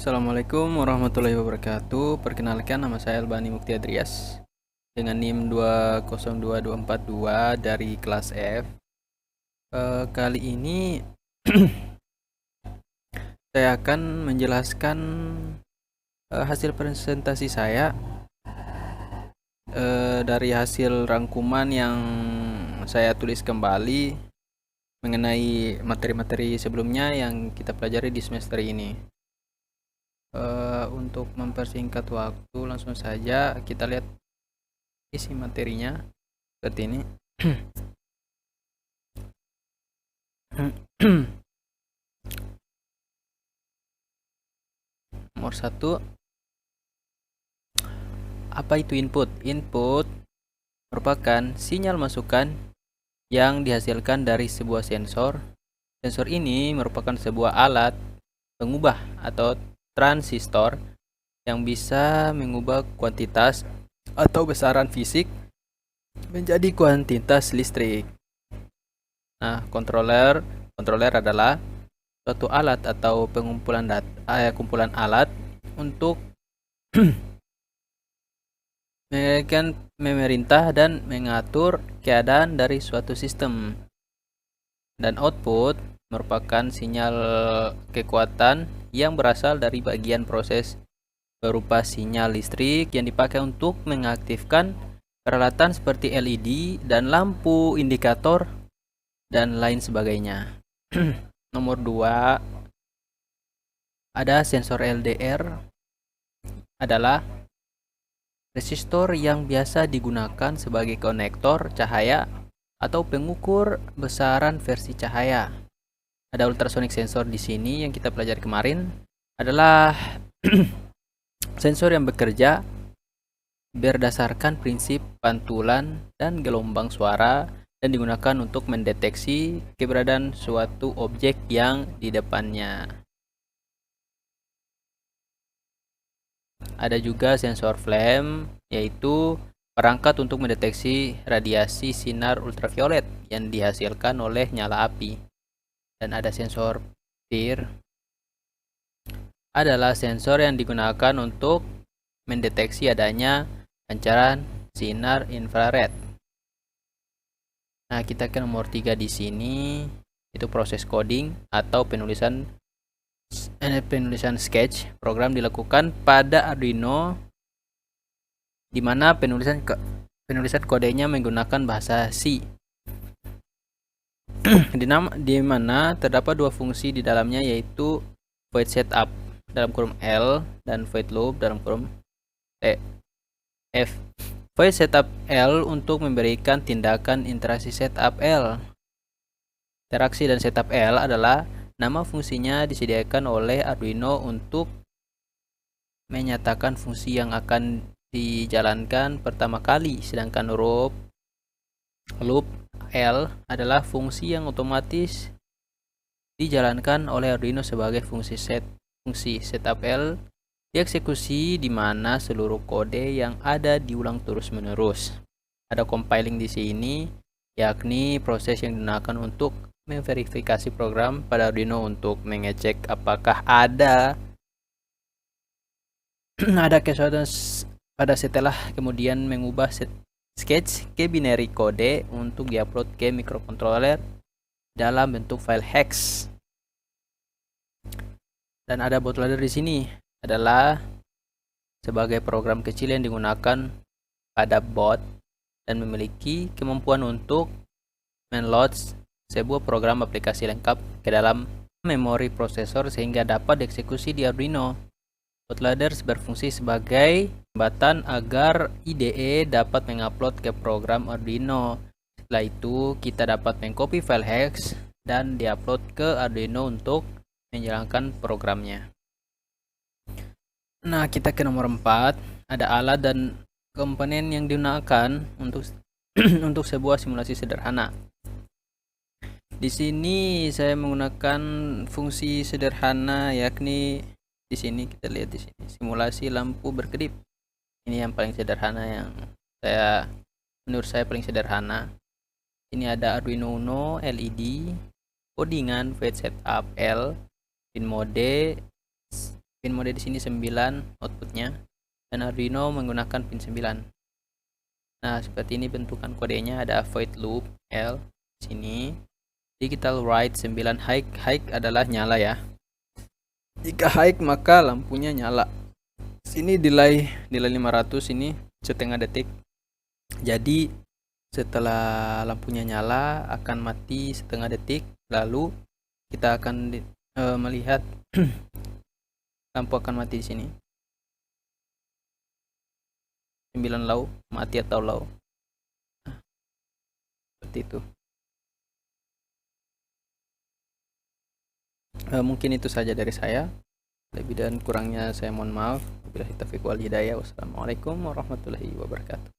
Assalamualaikum warahmatullahi wabarakatuh. Perkenalkan, nama saya Albani Mukti Adrias dengan NIM 2022242 dari kelas F. Kali ini saya akan menjelaskan hasil presentasi saya dari hasil rangkuman yang saya tulis kembali mengenai materi-materi sebelumnya yang kita pelajari di semester ini. Untuk mempersingkat waktu, langsung saja kita lihat isi materinya seperti ini. Nomor 1, apa itu input? Input merupakan sinyal masukan yang dihasilkan dari sebuah sensor. Sensor ini merupakan sebuah alat pengubah atau transistor yang bisa mengubah kuantitas atau besaran fisik menjadi kuantitas listrik. Nah, controller adalah suatu alat atau kumpulan alat untuk memerintah dan mengatur keadaan dari suatu sistem. Dan output merupakan sinyal kekuatan yang berasal dari bagian proses berupa sinyal listrik yang dipakai untuk mengaktifkan peralatan seperti LED dan lampu indikator dan lain sebagainya. Nomor 2, ada sensor LDR, adalah resistor yang biasa digunakan sebagai konektor cahaya atau pengukur besaran versi cahaya. Ada ultrasonic sensor di sini yang kita pelajari kemarin, adalah sensor yang bekerja berdasarkan prinsip pantulan dan gelombang suara dan digunakan untuk mendeteksi keberadaan suatu objek yang di depannya. Ada juga sensor flame, yaitu perangkat untuk mendeteksi radiasi sinar ultraviolet yang dihasilkan oleh nyala api. Dan ada sensor PIR, adalah sensor yang digunakan untuk mendeteksi adanya pancaran sinar infrared. Nah, kita ke nomor 3 di sini, itu proses coding atau penulisan sketch. Program dilakukan pada Arduino, di mana penulisan kodenya menggunakan bahasa C. di mana terdapat dua fungsi di dalamnya, yaitu void setup dalam kurung L dan void loop dalam kurung F. Void setup L untuk memberikan tindakan interaksi setup L. Interaksi dan setup L adalah nama fungsinya disediakan oleh Arduino untuk menyatakan fungsi yang akan dijalankan pertama kali, sedangkan loop L adalah fungsi yang otomatis dijalankan oleh Arduino sebagai fungsi setup L dieksekusi, di mana seluruh kode yang ada diulang terus-menerus. Ada compiling di sini, yakni proses yang digunakan untuk memverifikasi program pada Arduino untuk mengecek apakah ada kesalahan pada setelah kemudian mengubah sketch ke binary kode untuk diupload ke microcontroller dalam bentuk file hex. Dan ada bootloader di sini, adalah sebagai program kecil yang digunakan pada boot dan memiliki kemampuan untuk menload sebuah program aplikasi lengkap ke dalam memori prosesor sehingga dapat dieksekusi di Arduino. Bootloader berfungsi sebagai jembatan agar IDE dapat mengupload ke program Arduino. Setelah itu, kita dapat mengcopy file hex dan diupload ke Arduino untuk menjalankan programnya. Nah, kita ke nomor 4, ada alat dan komponen yang digunakan untuk untuk sebuah simulasi sederhana. Di sini saya menggunakan fungsi sederhana, yakni di sini kita lihat di sini simulasi lampu berkedip. Ini yang paling sederhana, yang menurut saya paling sederhana. Ini ada Arduino Uno LED, codingan void setup L, pin mode Pin mode di sini 9 outputnya, dan Arduino menggunakan pin 9. Nah, seperti ini bentukan kodenya, ada void loop L di sini. Digital write 9 high adalah nyala ya. Jika high maka lampunya nyala. Sini delay 500, ini setengah detik. Jadi setelah lampunya nyala akan mati setengah detik, lalu kita akan melihat lampu akan mati di sini. 9 low, mati atau low. Seperti itu. Mungkin itu saja dari saya. Lebih dan kurangnya saya mohon maaf. Wabillahi taufiq wal hidayah. Wassalamualaikum warahmatullahi wabarakatuh.